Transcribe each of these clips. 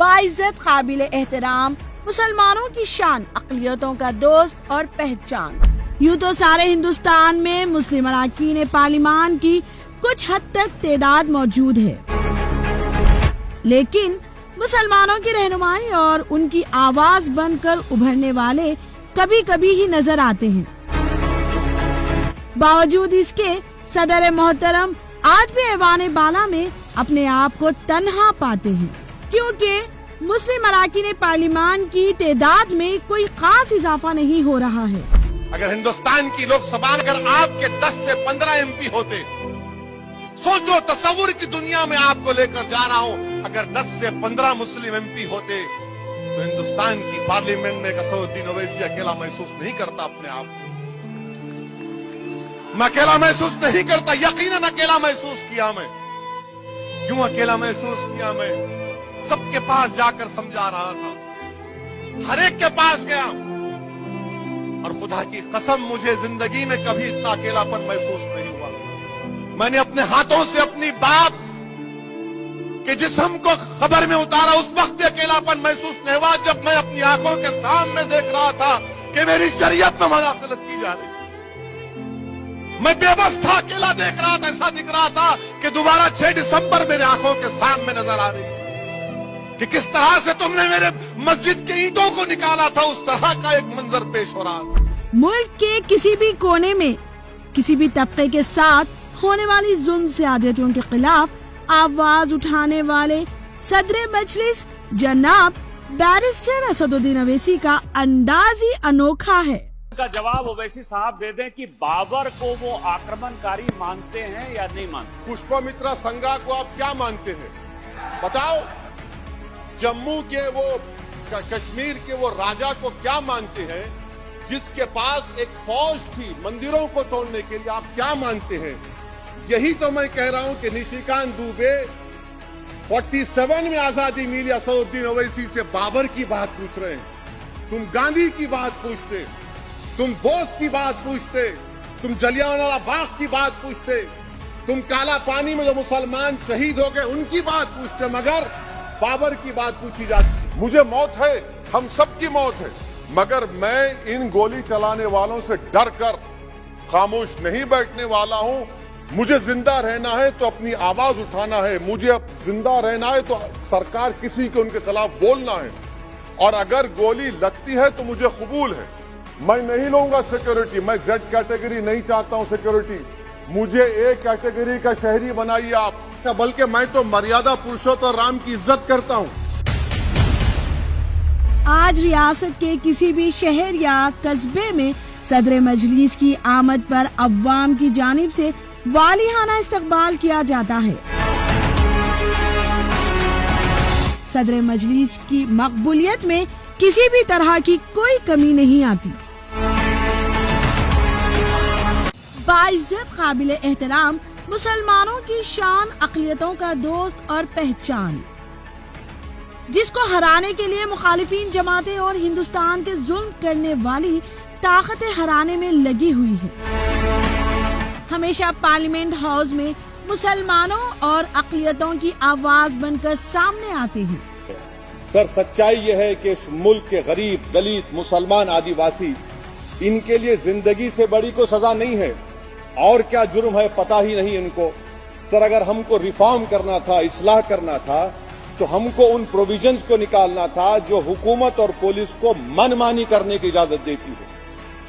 बाइज्जत काबिल एहतराम मुसलमानों की शान, अक़लियतों का दोस्त और पहचान। यूँ तो सारे हिंदुस्तान में मुस्लिम अरकान पार्लिमान की कुछ हद तक तादाद मौजूद है, लेकिन मुसलमानों की रहनुमाई और उनकी आवाज बनकर उभरने वाले कभी कभी ही नजर आते हैं। बावजूद इसके सदर मोहतरम आज भी ऐवान बाला में अपने आप को तन्हा पाते हैं, क्योंकि मुस्लिम अरकान पार्लिमान की तादाद में कोई खास इजाफा नहीं हो रहा है। अगर हिंदुस्तान की लोकसभा अगर आपके 10 से 15 एमपी होते, सोचो तस्वुर की दुनिया में आपको लेकर जा रहा हूं, अगर 10 से 15 मुस्लिम एमपी होते तो हिंदुस्तान की पार्लियामेंट में असदुद्दीन ओवैसी अकेला महसूस नहीं करता अपने आप को। मैं अकेला महसूस नहीं करता, यकीनन अकेला महसूस किया मैं। क्यों अकेला महसूस किया मैं? सबके पास जाकर समझा रहा था, हर एक के पास गया, और खुदा की कसम मुझे जिंदगी में कभी इतना अकेलापन महसूस नहीं हुआ। मैंने अपने हाथों से अपनी बात के जिस्म को खबर में उतारा, उस वक्त भी अकेलापन महसूस नहीं हुआ जब मैं अपनी आंखों के सामने देख रहा था कि मेरी शरीयत में मुदाखलत की जा रही। मैं बेबस था, अकेला देख रहा था, ऐसा दिख रहा था कि दोबारा 6 दिसंबर मेरे आंखों के सामने नजर आ रही कि किस तरह से तुमने मेरे मस्जिद के ईंटों को निकाला था, उस तरह का एक मंजर पेश हो रहा था। मुल्क के किसी भी कोने में किसी भी तबके के साथ होने वाली जुल्म ज़्यादतियों के खिलाफ आवाज उठाने वाले सदर मजलिस जनाब बैरिस्टर असदुद्दीन ओवैसी का अंदाज ही अनोखा है। का जवाब ओवैसी साहब दे दें कि बाबर को वो आक्रमणकारी मानते हैं या नहीं मानते। पुष्पमित्रा संघा को आप क्या मानते हैं बताओ? जम्मू के वो कश्मीर के वो राजा को क्या मानते हैं जिसके पास एक फौज थी मंदिरों को तोड़ने के लिए? आप क्या मानते हैं? यही तो मैं कह रहा हूं कि निशिकांत दुबे 47 में आजादी मिली, असदुद्दीन ओवैसी से बाबर की बात पूछ रहे हैं। तुम गांधी की बात पूछते, तुम बोस की बात पूछते, तुम जलियांवाला बाग की बात पूछते, तुम काला पानी में जो मुसलमान शहीद हो गए उनकी बात पूछते, मगर बाबर की बात पूछी जाती। मुझे मौत है, हम सबकी मौत है, मगर मैं इन गोली चलाने वालों से डर कर खामोश नहीं बैठने वाला हूं। मुझे जिंदा रहना है तो अपनी आवाज उठाना है, मुझे अब जिंदा रहना है तो सरकार किसी के उनके खिलाफ बोलना है, और अगर गोली लगती है तो मुझे कबूल है। मैं नहीं लूंगा सिक्योरिटी, मैं जेड कैटेगरी नहीं चाहता हूं सिक्योरिटी, मुझे ए कैटेगरी का शहरी बनाइए आप, बल्कि मैं तो मर्यादा पुरुषोत्तम राम की इज्जत करता हूं। आज रियासत के किसी भी शहर या कस्बे में सदर मजलिस की आमद पर अवाम की जानिब से वालिहाना इस्तकबाल किया जाता है। सदर मजलिस की मकबूलियत में किसी भी तरह की कोई कमी नहीं आती। बाइज्जत काबिल एहतराम मुसलमानों की शान, अक़लियतों का दोस्त और पहचान, जिसको हराने के लिए मुखालिफिन जमातें और हिंदुस्तान के जुल्म करने वाली ताकतें हराने में लगी हुई है, हमेशा पार्लियामेंट हाउस में मुसलमानों और अक़लियतों की आवाज बनकर सामने आते हैं। सर, सच्चाई यह है कि इस मुल्क के गरीब, दलित, मुसलमान, आदिवासी, इनके लिए जिंदगी से बड़ी को सजा नहीं है, और क्या जुर्म है पता ही नहीं इनको। सर, अगर हमको रिफॉर्म करना था, इस्लाह करना था, तो हमको उन प्रोविजंस को निकालना था जो हुकूमत और पुलिस को मनमानी करने की इजाजत देती है।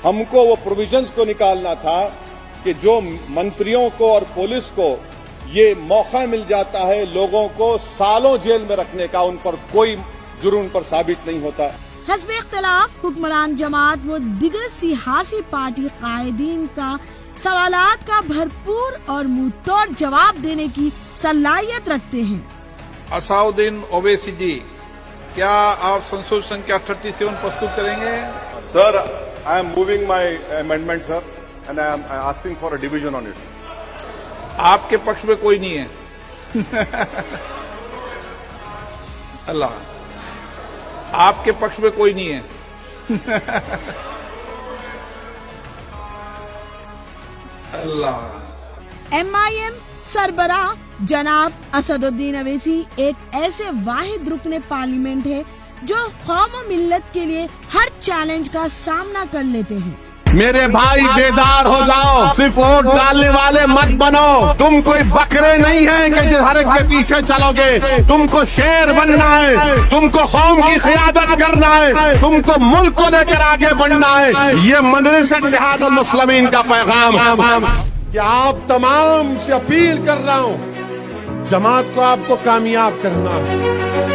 हमको वो प्रोविजंस को निकालना था कि जो मंत्रियों को और पुलिस को ये मौका मिल जाता है लोगों को सालों जेल में रखने का, उन पर कोई जुर्म पर साबित नहीं होता। हस्बे इख्तिलाफ हुक्मरान जमात व दिगर सियासी पार्टी कायदीन का सवालात का भरपूर और मुंहतोड़ जवाब देने की सलाहियत रखते हैं। असदुद्दीन ओवैसी जी, क्या आप संशोधन संख्या 37 प्रस्तुत करेंगे? Sir, I am moving my amendment sir, and I am asking for a division on it. आपके पक्ष में कोई नहीं है। अल्लाह, आपके पक्ष में कोई नहीं है। अल्लाह। MIM सरबराह जनाब असदुद्दीन अवैसी एक ऐसे वाहिद रुकने पार्लियामेंट है जो कौम और मिल्लत के लिए हर चैलेंज का सामना कर लेते हैं। मेरे भाई बेदार हो जाओ, सिर्फ वोट डालने वाले मत बनो। तुम कोई बकरे नहीं हैं कि जिस हर एक के पीछे चलोगे। तुमको शेर बनना है, तुमको कौम की क़ियादत करना है, तुमको मुल्क को लेकर आगे बढ़ना है। ये मदरसा इत्तेहादुल मुस्लिमीन का पैगाम है कि आप तमाम से अपील कर रहा हूँ, जमात को आपको कामयाब करना है।